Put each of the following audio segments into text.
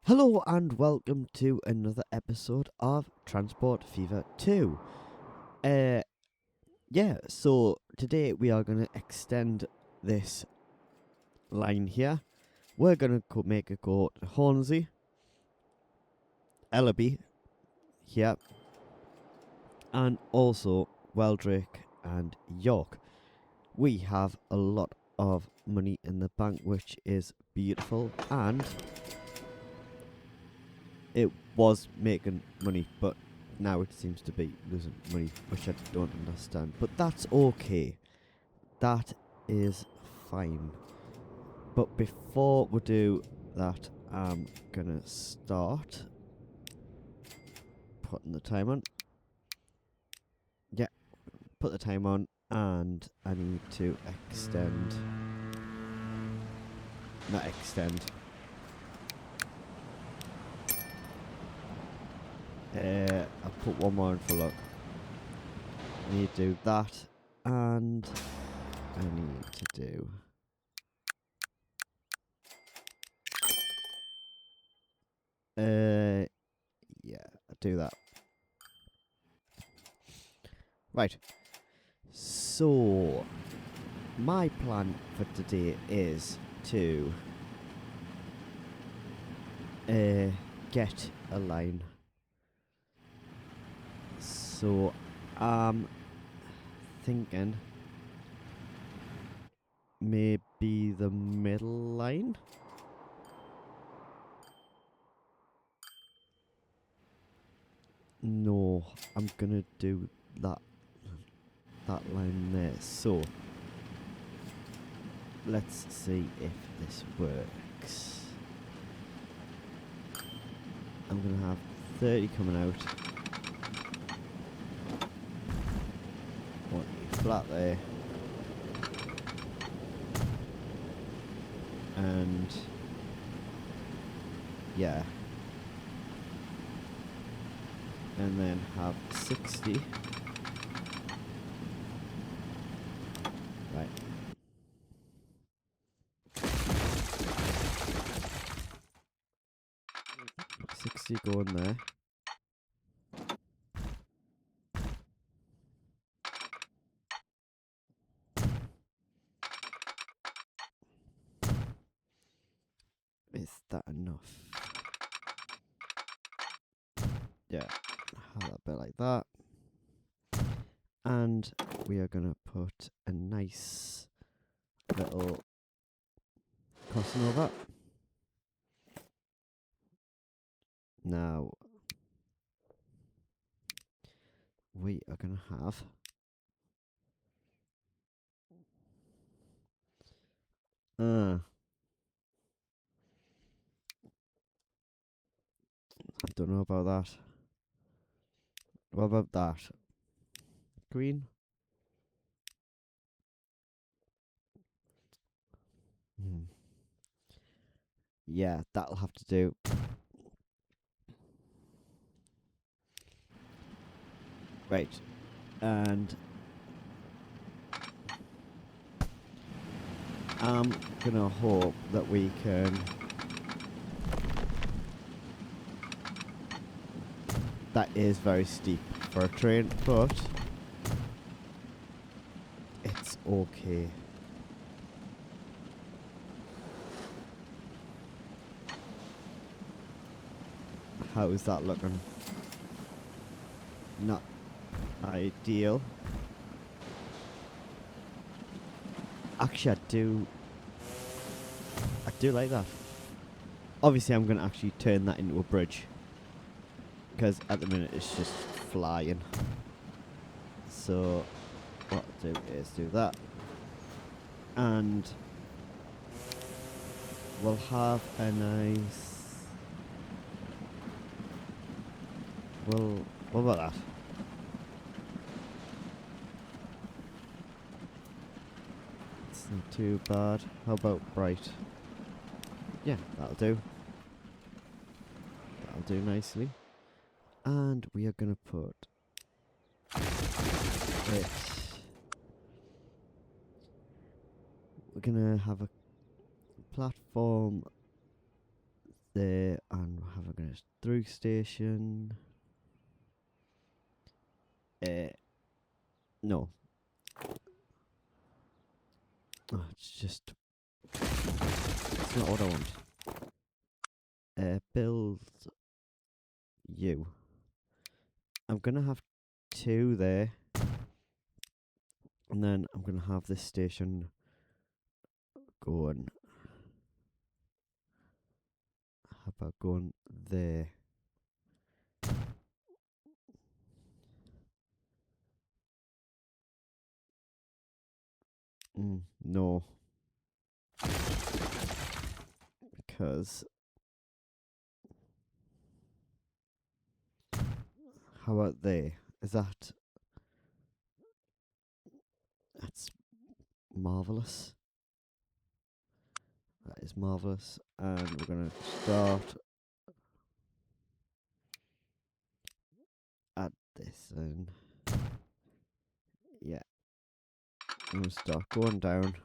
Hello and welcome to another episode of Transport Fever 2. So today we are going to extend this line here. We're going to make it go to Hornsey-Selby here, and also Weldrake and York. We have a lot of money in the bank, which is beautiful, and it was making money, but now it seems to be losing money, which I don't understand. But that's okay. That is fine. But before we do that, I'm gonna start putting the time on. Yeah, put the time on, and I need to extend. Not extend. I'll put one more in for luck. I need to do that, and I need to do. Yeah, I'll do that. Right. So, my plan for today is to get a line. So, I'm thinking maybe the middle line. No, I'm gonna do that line there. So, let's see if this works. I'm gonna have 30 coming out. 40 flat there. And yeah. And then have 60. Right. $60 going there. Is that enough? Yeah, have that bit like that. And we are going to put a nice little crossing over. Now, we are going to have I don't know about that. What about that? Green? Yeah, that'll have to do. Right. And I'm gonna hope that we can. That is very steep for a train, but it's okay. How is that looking? Not ideal. Actually, I do like that. Obviously, I'm going to actually turn that into a bridge, because at the minute it's just flying. So what I'll do is do that, and we'll have a nice. Well, what about that? It's not too bad. How about bright? Yeah, that'll do. That'll do nicely. And we are gonna put it. We're gonna have a platform there and through station. No. Oh, it's not what I want. Build you. I'm gonna have 2 there. And then I'm gonna have this station going. How about going there? No. Because how about there? That's marvellous. That is marvellous. And we're gonna start at this and yeah. I'm gonna start going down.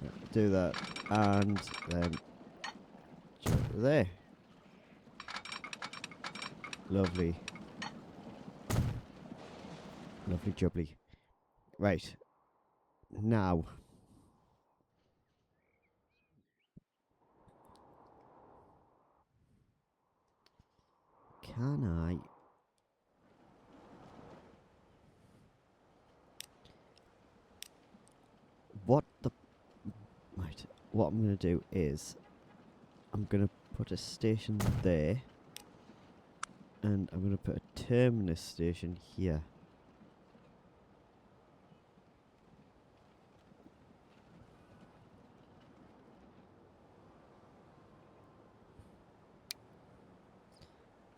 Yeah, do that and then there. Lovely. Lovely jubbly. Right. Now. Can I? What the? Right. What I'm going to do is I'm going to put a station there. And I'm going to put a terminus station here.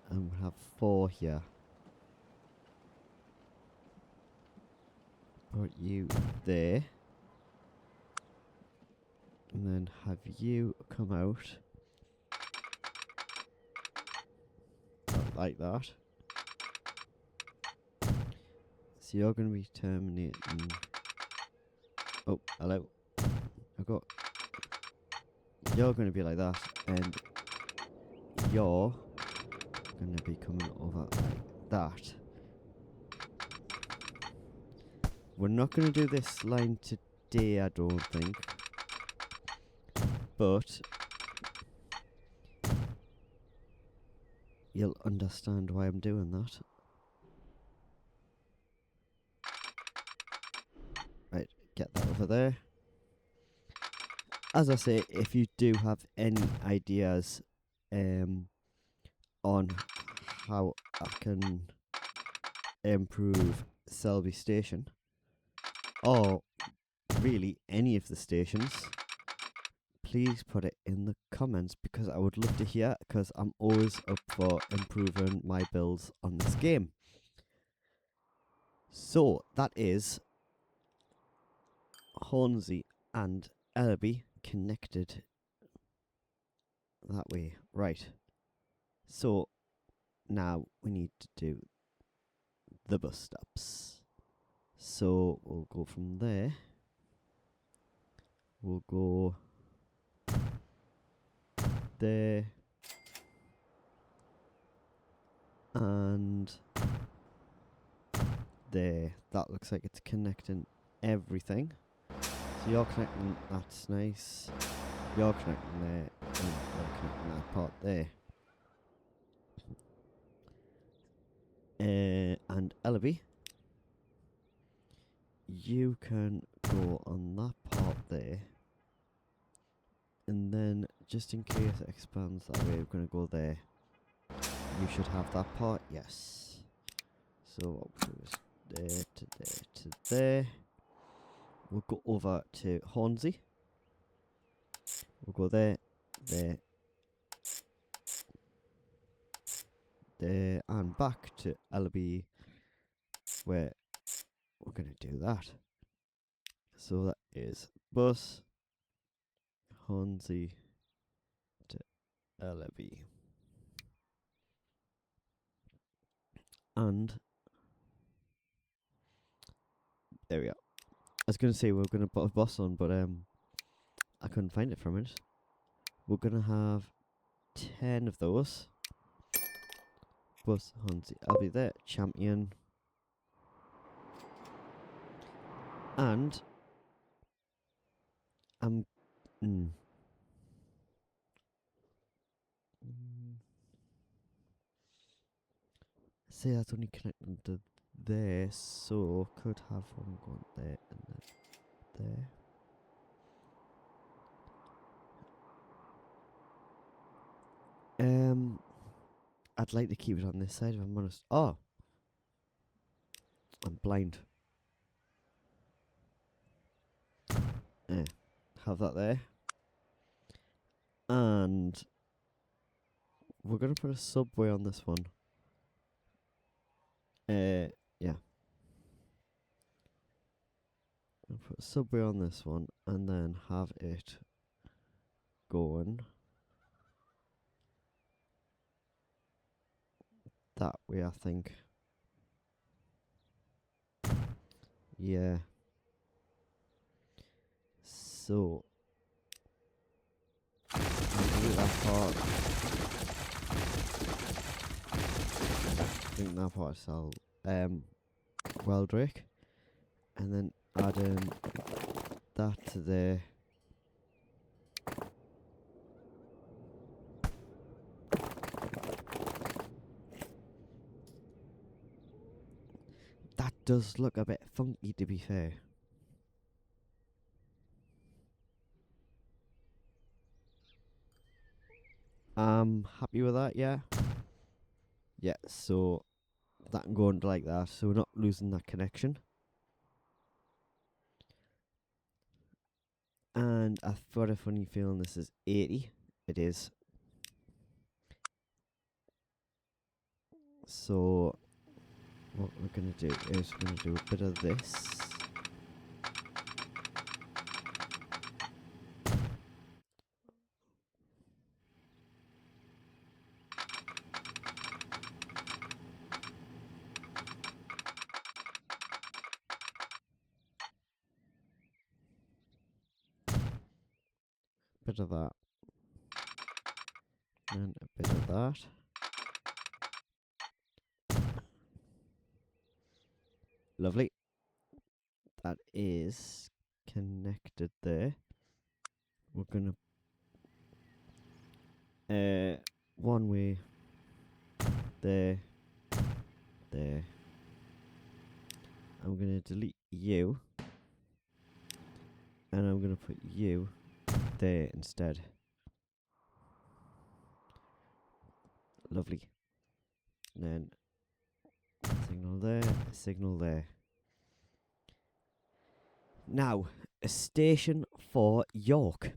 And we'll have 4 here. Put you there. And then have you come out. Like that. So you're going to be terminating. Oh, hello. You're going to be like that. And you're going to be coming over like that. We're not going to do this line today, I don't think. But you'll understand why I'm doing that. Right, get that over there. As I say, if you do have any ideas on how I can improve Selby Station, or really any of the stations, please put it in the comments because I would love to hear, because I'm always up for improving my builds on this game. So that is Hornsey and Selby connected that way. Right. So now we need to do the bus stops. So we'll go from there. We'll go there. And there. That looks like it's connecting everything. So you're connecting, that's nice. You're connecting there, and you're connecting that part there. And Ellaby, you can go on that part there. And then, just in case it expands that way, we're going to go there. You should have that part, yes. So what we'll do is there to there to there. We'll go over to Hornsey. We'll go there, there, there, and back to Ellaby, where we're going to do that. So that is bus, Hornsey to Ellaby. And there we are. I was going to say we were going to put a bus on, but I couldn't find it for a minute. we're gonna have 10 of those. Plus Hornsea-Selby there, champion. And see, that's only connected to there, so could have one going there and then there. I'd like to keep it on this side if I'm honest. Oh, I'm blind. Have that there. And we're gonna put a subway on this one. Yeah. I'll put a subway on this one and then have it going that way, I think. Yeah. So I'll do that part. I think that part I'll well Drake. And then add that to there. That does look a bit funky, to be fair. I'm happy with that, yeah. Yeah, so that can go into like that, so we're not losing that connection. And I've got a funny feeling this is 80. It is. So what we're going to do is we're going to do a bit of this. Bit of that. And a bit of that. Lovely. That is connected there. We're gonna one way there. I'm gonna delete you, and I'm gonna put you there instead. Lovely. And then signal there. Now, a station for York.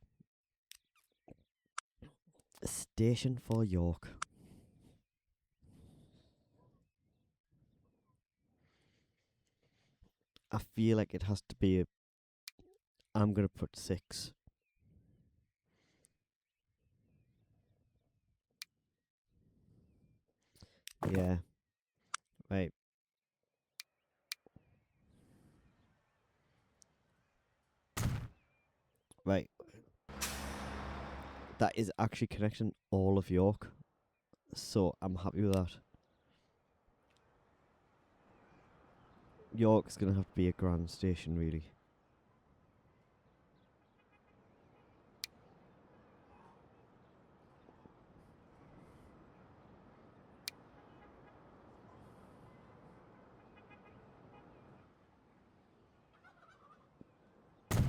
A station for York. I feel like it has to be I'm gonna put 6. Yeah. Right. Right. That is actually connecting all of York. So I'm happy with that. York's gonna have to be a grand station, really.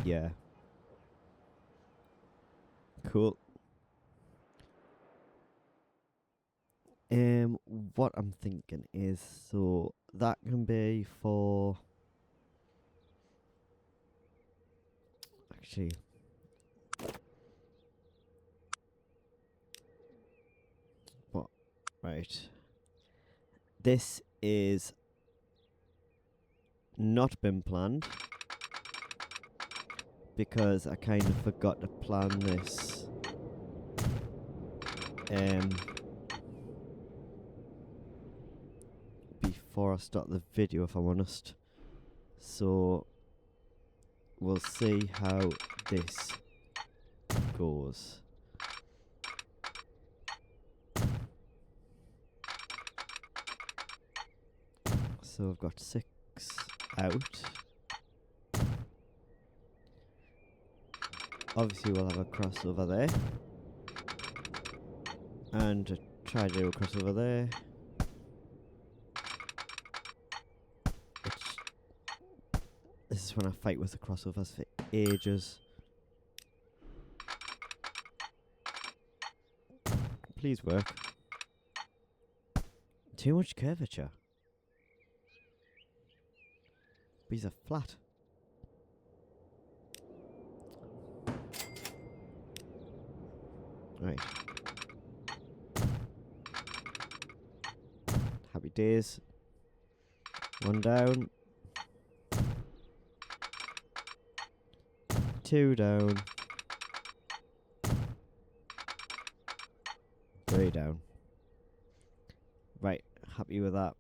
Yeah. Cool. What I'm thinking is, so that can be for actually what? Right. This is not been planned because I kind of forgot to plan this. Before I start the video, if I'm honest. So we'll see how this goes. So I've got 6 out. Obviously we'll have a crossover there. And try to do a crossover there. This is when I fight with the crossovers for ages. Please work. Too much curvature. These are flat. Right. Happy days. 1 down. 2 down. 3 down. Right, happy with that.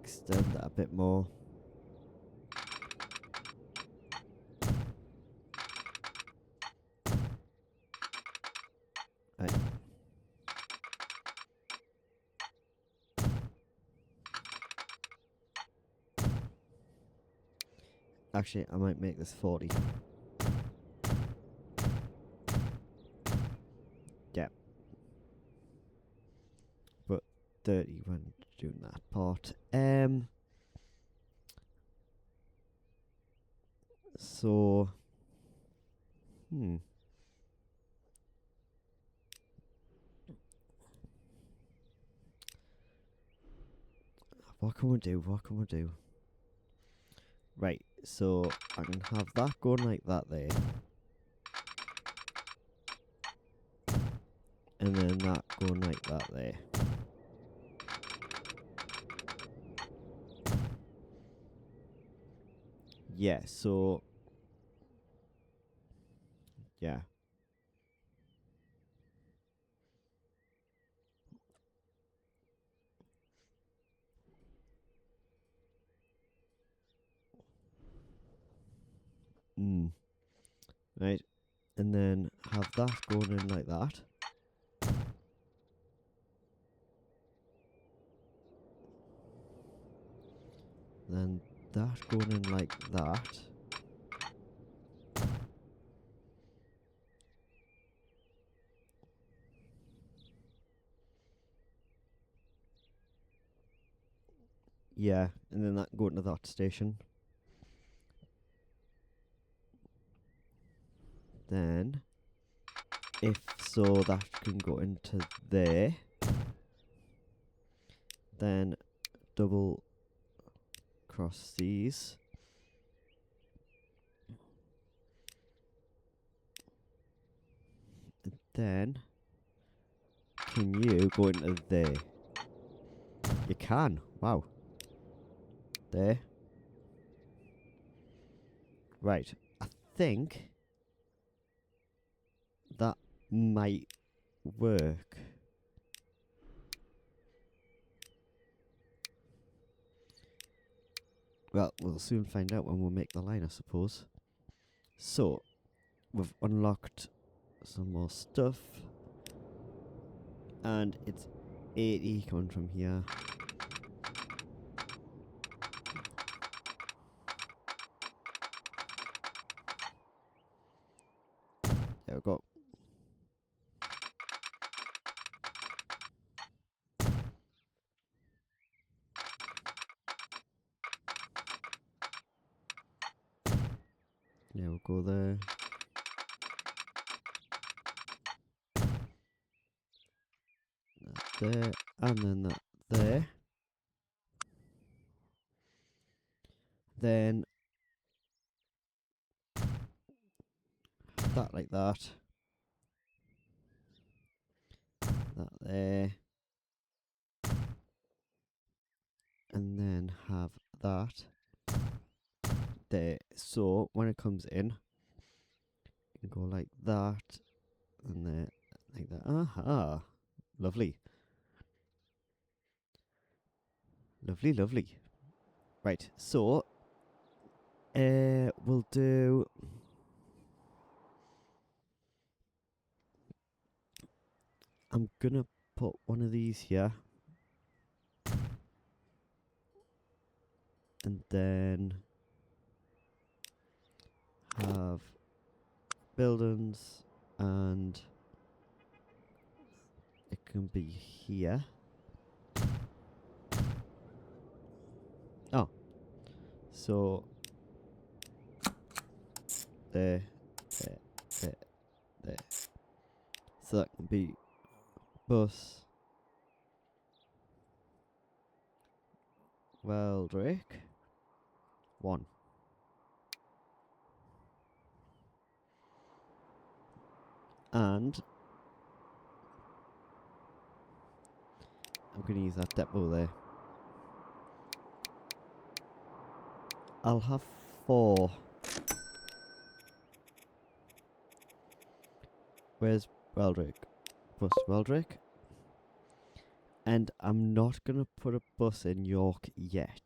Extend that a bit more. Right. Actually, I might make this 40. Yeah. But 30 when doing that part. So what can we do? What can we do? Right, so I can have that going like that there. And then that going like that there. Yeah, so yeah. Right, and then have that going in like that. Then that going in like that. Yeah, and then that going to that station. Then, if so, that can go into there. Then double cross these. And then, can you go into there? You can. Wow. There. Right. I think that might work. Well, we'll soon find out when we make the line, I suppose. So, we've unlocked some more stuff. And it's 80 coming from here. There we go. Yeah, we'll go there. That there. And then that there. Then that like that. That there. And then have that there. So when it comes in, you can go like that. And there. Like that. Aha. Lovely. Lovely, lovely. Right, so we'll do I'm gonna put one of these here. And then have buildings, and it can be here. Oh, so there, there, there, there. So that can be bus. Well, Drake. 1. And I'm going to use that depot there. I'll have 4. Where's Weldrake? Bus Weldrake. And I'm not going to put a bus in York yet.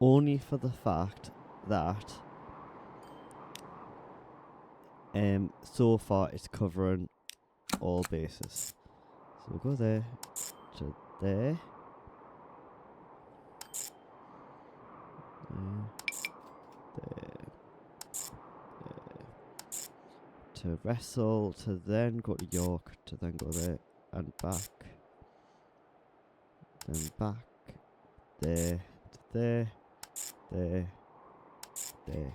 Only for the fact that so far it's covering all bases. So we'll go there to there. There. To wrestle, to then go to York, to then go there and back. Then back. There. To there. There. There.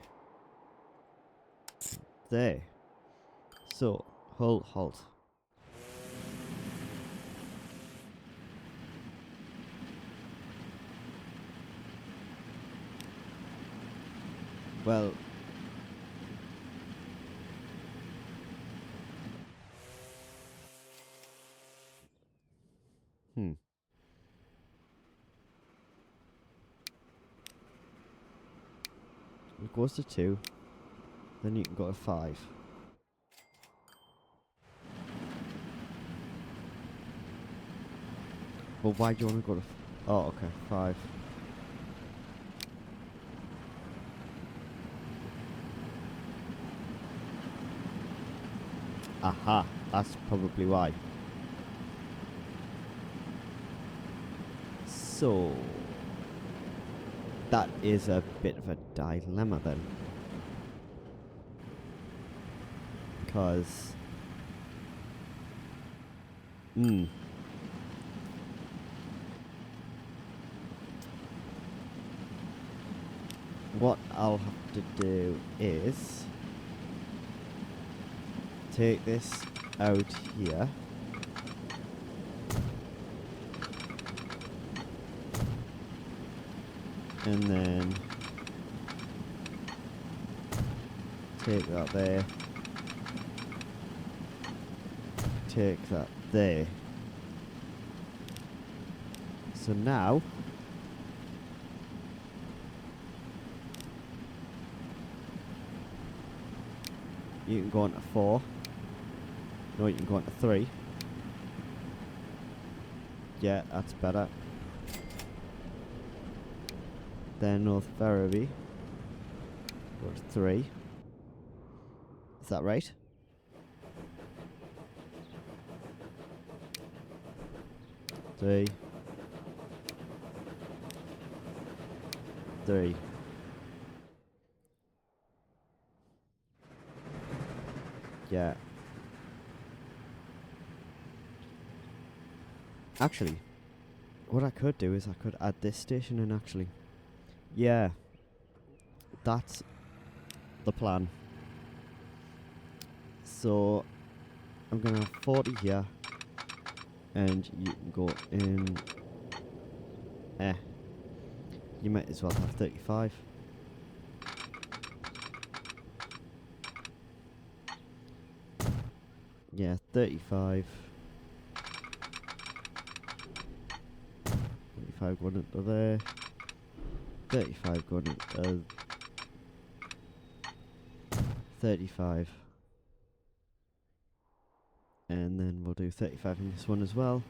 There. So, halt. Well, it goes to 2. Then you can go to 5. Well, why do you want to go to... oh, okay, 5. Aha, that's probably why. So, that is a bit of a dilemma then. Because... what I'll have to do is take this out here. And then take that there. Take that there. So now you can go on to 4. No, you can go on to 3. Yeah, that's better. Then North Ferriby. Go to 3. Is that right? Three. Yeah. Actually, what I could do is I could add this station in actually. Yeah. That's the plan. So, I'm going to have 40 here. And you can go in... you might as well have 35. Yeah, 35. 35 going into there. 35 going into 35. And then we'll do 35 in this one as well.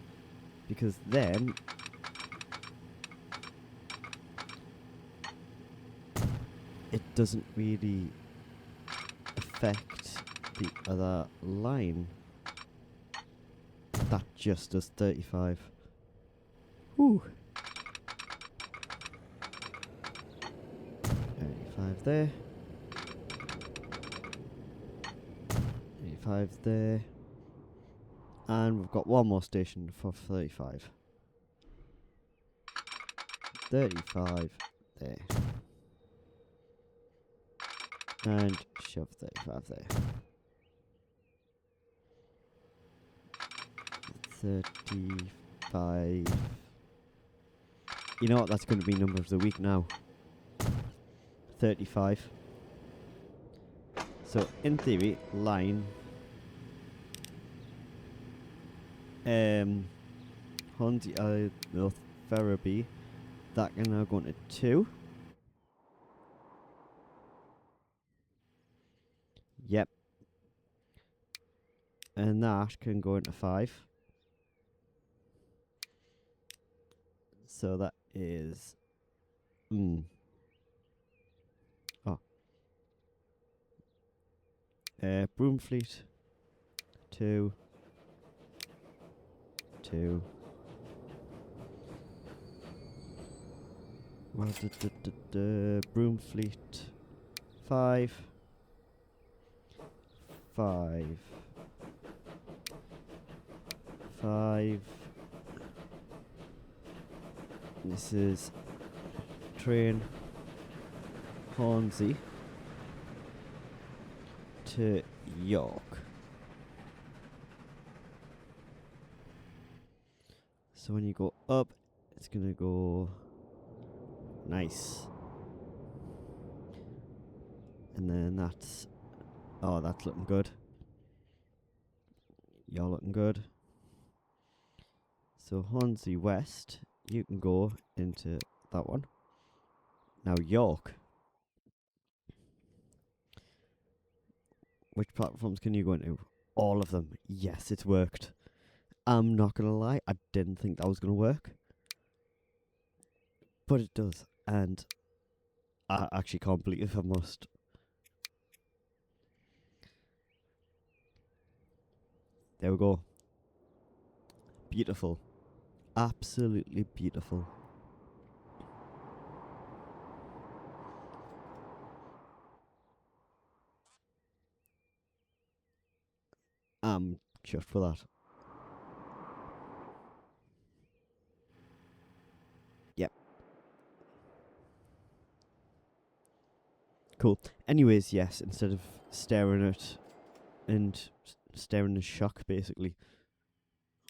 Because then... it doesn't really affect the other line. just does 35. Whew. 85 there. 85 there. And we've got one more station for 35. 35 there. And shove 35 there. 35. You know what? That's going to be number of the week now. 35. So in theory, line Hornsea-Selby, that can now go into 2. Yep. And that can go into 5. So that is Broomfleet 2 2. Well, Broomfleet 5 5 5. This is train Hornsey to York. So when you go up, it's gonna go nice. And then that's, oh, that's looking good. You're looking good. So Hornsey West, you can go into that one. Now York. Which platforms can you go into? All of them. Yes, it's worked. I'm not gonna lie, I didn't think that was gonna work. But it does. And I actually can't believe I must. There we go. Beautiful. Absolutely beautiful. I'm chuffed for that. Yep. Cool. Anyways, yes, instead of staring at and staring in shock, basically,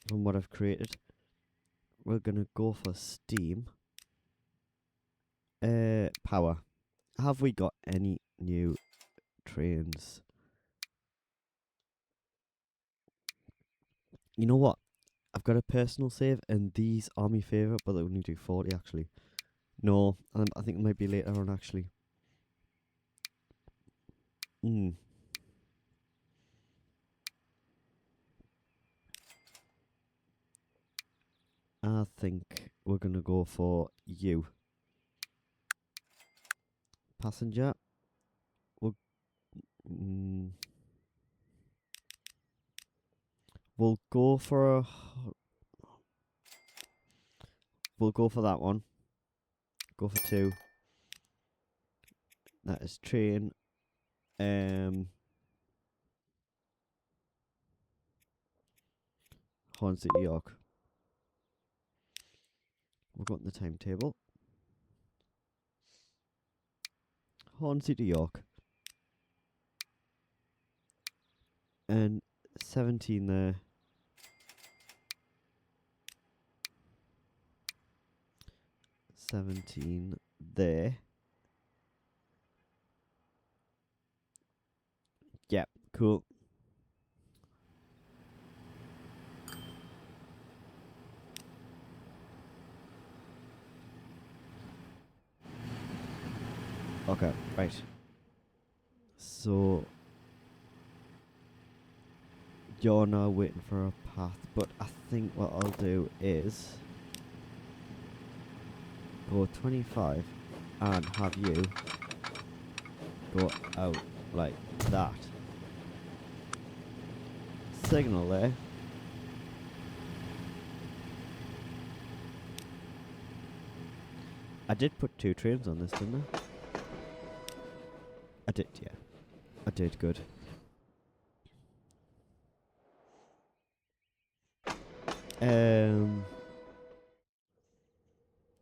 from what I've created, we're gonna go for steam. Power. Have we got any new trains? You know what? I've got a personal save, and these are my favourite, but they only do 40 actually. No, I think it might be later on actually. I think we're gonna go for you. Passenger. We'll go for that one. Go for 2. That is train. Hornsey to York. We've got the timetable. Hornsey to York. And 17 there. 17 there. Yep, cool. Okay, right. So you're now waiting for a path, but I think what I'll do is go 25 and have you go out like that. Signal there. I did put 2 trains on this, didn't I? I did, yeah. I did, good.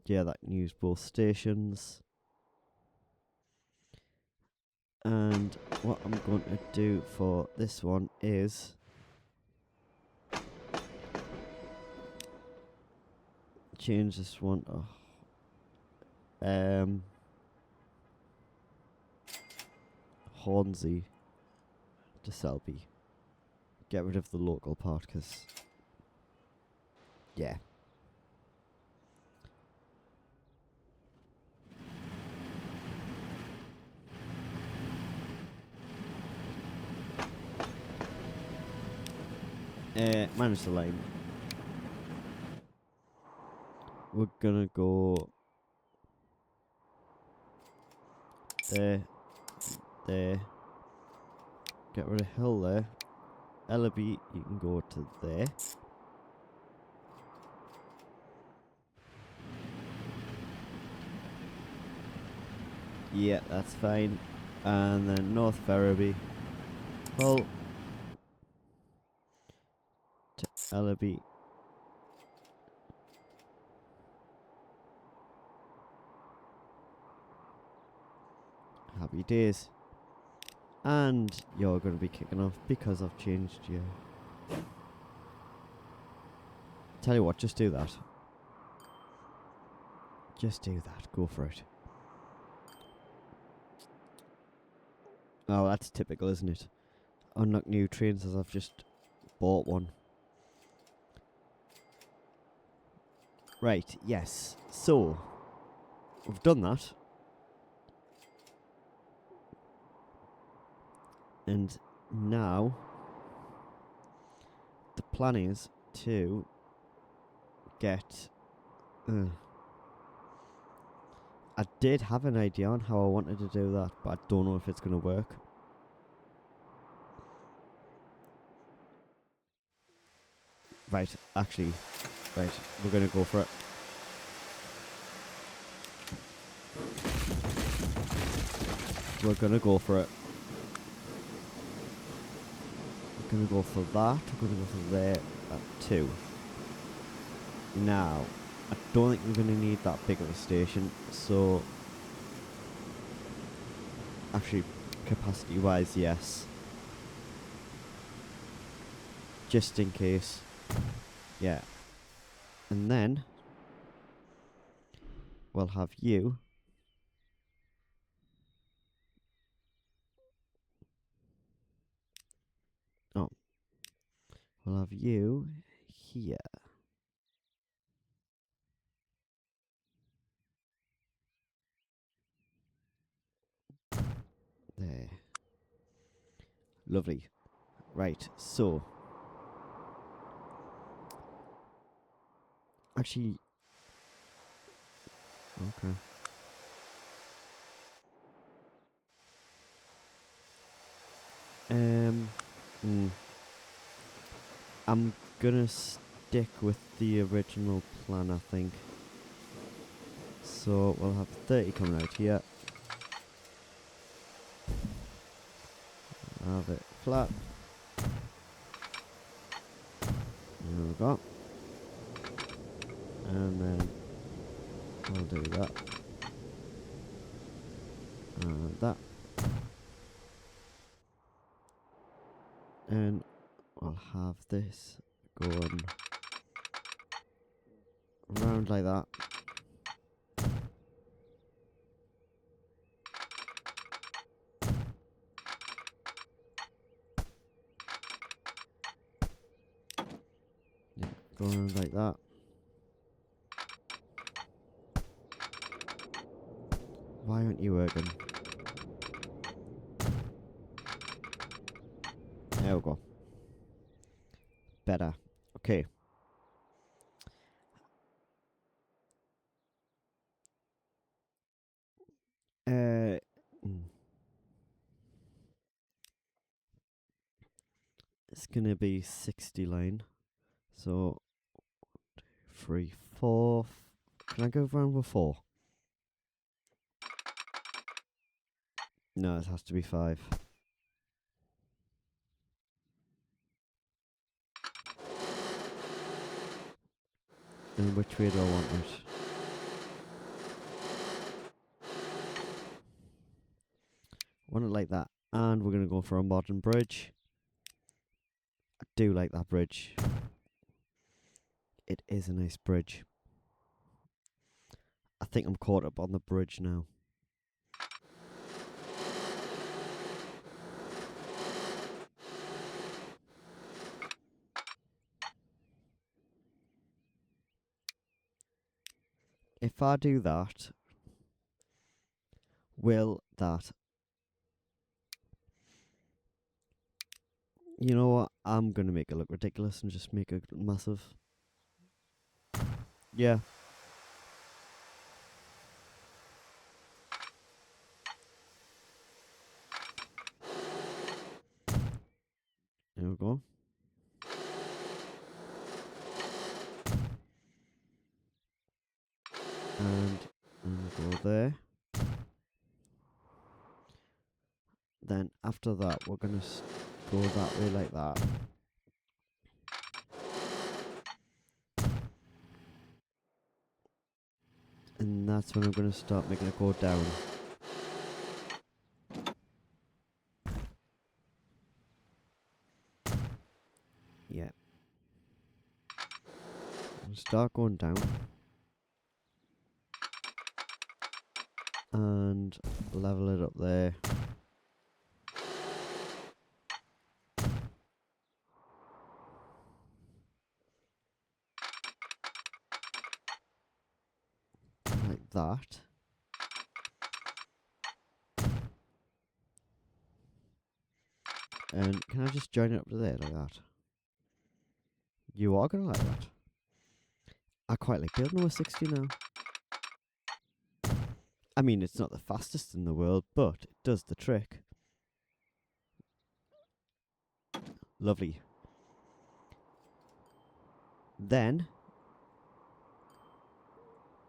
Yeah, that used both stations. And what I'm going to do for this one is change this one to Hornsea-Selby. Get rid of the local part, because, yeah. Manage the line. We're gonna go there, there. Get rid of hill there. Ellaby, you can go to there. Yeah, that's fine. And then North Ferriby. Hull to Ellaby. Happy days. And you're going to be kicking off because I've changed you. Tell you what, just do that. Just do that. Go for it. Oh, that's typical, isn't it? Unlock new trains as I've just bought one. Right, yes. So, we've done that. And now, the plan is to get... I did have an idea on how I wanted to do that, but I don't know if it's going to work. Right, actually, right, we're going to go for it. We're going to go for it. We're going to go for that. We're going to go for there at 2. Now, I don't think we're going to need that big of a station, so... Actually, capacity-wise, yes. Just in case. Yeah. And then, we'll have you... Oh. We'll have you here. There. Lovely. Right, so... Actually... Okay. I'm gonna stick with the original plan, I think. So we'll have 30 coming out here. Have it flat. There we go. And then I'll do that. And that. And I'll have this going around like that. Yeah, go around like that. Why aren't you working? There we go. Better. Okay. It's gonna be 60 line. So 3, 4. Can I go round with 4? No, it has to be 5. And which way do I want it? Want it like that. And we're going to go for a modern bridge. I do like that bridge. It is a nice bridge. I think I'm caught up on the bridge now. If I do that, will that... You know what? I'm going to make it look ridiculous and just make it massive. Yeah. There we go. And go there. Then after that, we're going to go that way like that. And that's when I'm going to start making it go down. Yeah. Start going down. And level it up there. Like that. And can I just join it up to there like that? You are going to like that. I quite like building over 60 now. I mean, it's not the fastest in the world, but it does the trick. Lovely. Then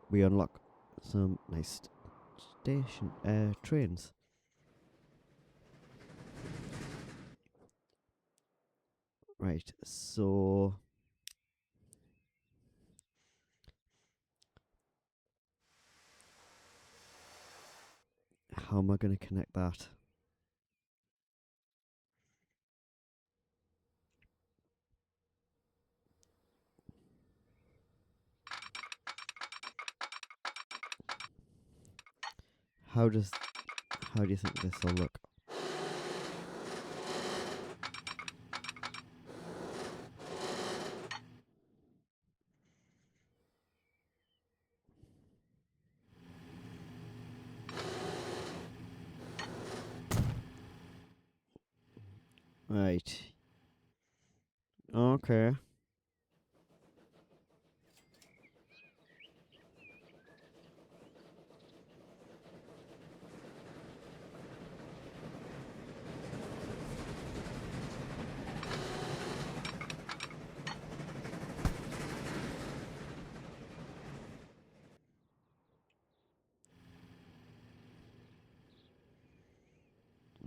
we unlock some nice trains. Right, so how am I going to connect that? How do you think this will look? Right. Okay.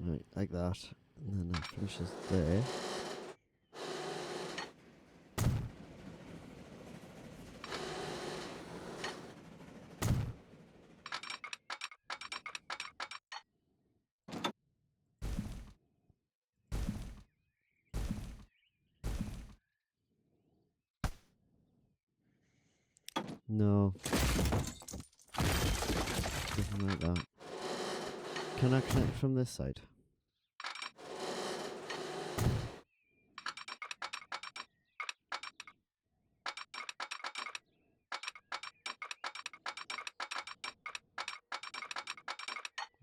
Right, like that. And then that finishes there. No. Nothing like that. Can I connect from this side?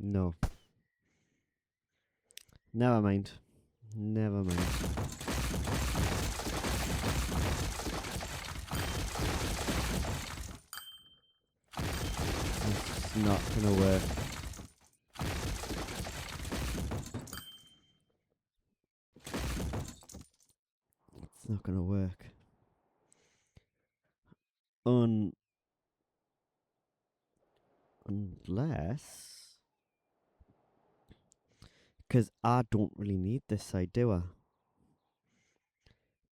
No. Never mind. Never mind. It's not gonna work. It's not gonna work. Unless Because I don't really need this side, do I?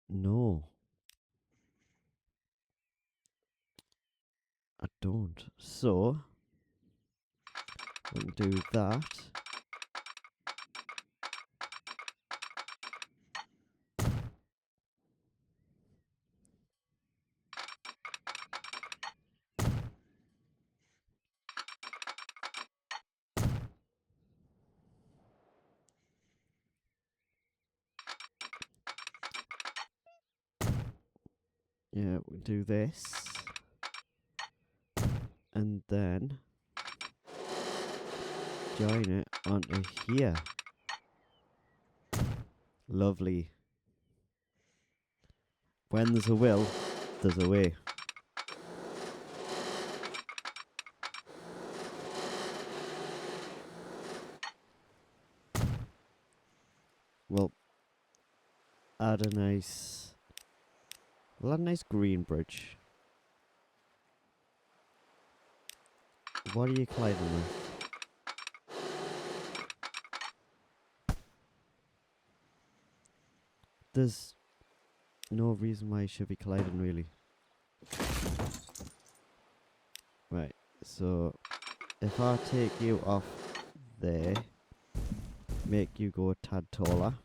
No. I don't. So, we can do that. Yeah, we do this. And then join it onto here. Lovely. When there's a will, there's a way. Well, add a nice... We'll add a nice green bridge. What are you colliding with? There's no reason why you should be colliding, really. Right, so if I take you off there, make you go a tad taller.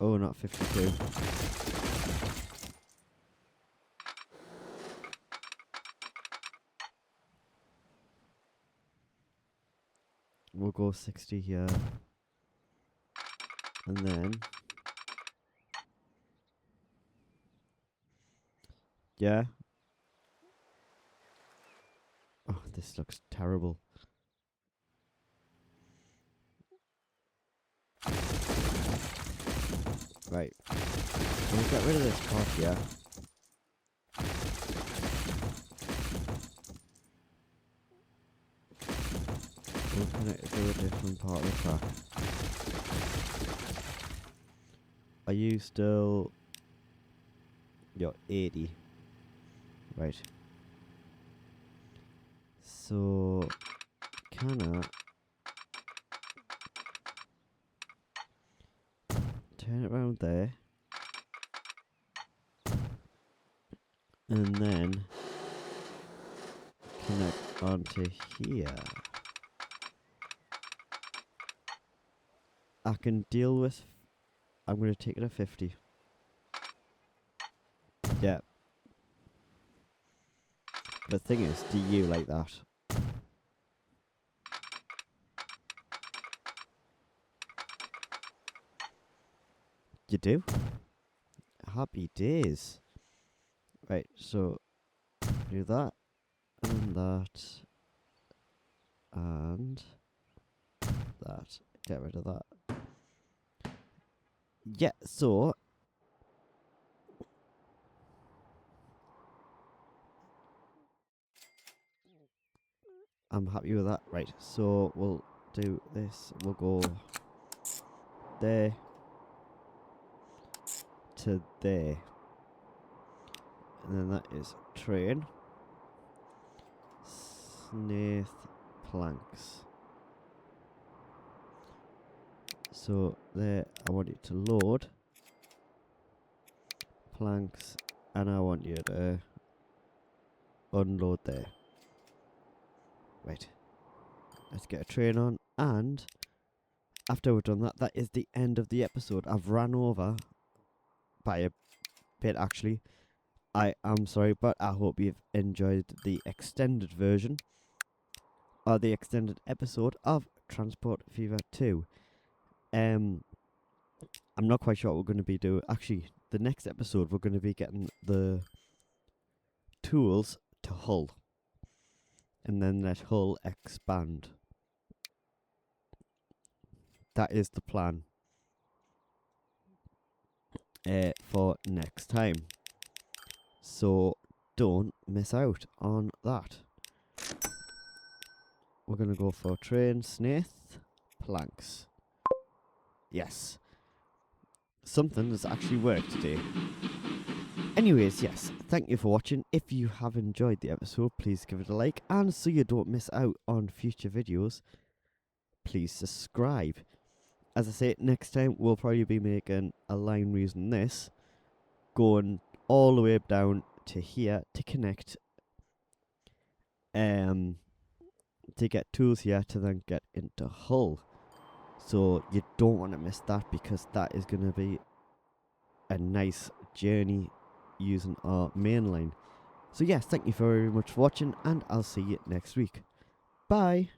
Oh, not 52. We'll go 60 here. And then... Yeah. Oh, this looks terrible. Right. We'll get rid of this part here. We'll connect it to a different part of the track. Are you still... You're 80. Right. So... Can I... turn it around there. And then... connect onto here. I can deal with... I'm going to take it at 50. Yeah. The thing is, do you like that? You do? Happy days. Right, so do that and that and that. Get rid of that. Yeah, so I'm happy with that. Right, so we'll do this. We'll go there to there. And then that is train. Snaith planks. So there, I want it to load planks, and I want you to unload there. Right, let's get a train on, and after we've done that, that is the end of the episode. I've ran over by a bit, actually. I am sorry, but I hope you've enjoyed the extended version, or the extended episode of Transport Fever 2. I'm not quite sure what we're going to be doing. Actually, the next episode, we're going to be getting the tools to Hull. And then let Hull expand. That is the plan for next time. So don't miss out on that. We're going to go for train, snaith, planks. Yes. Something has actually worked today. Anyways, yes, thank you for watching. If you have enjoyed the episode, please give it a like, and so you don't miss out on future videos, please subscribe. As I say, next time we'll probably be making a line using this, going all the way down to here to connect, to get tools here to then get into Hull. So you don't want to miss that, because that is going to be a nice journey using our main line. So yes, thank you very much for watching, and I'll see you next week. Bye.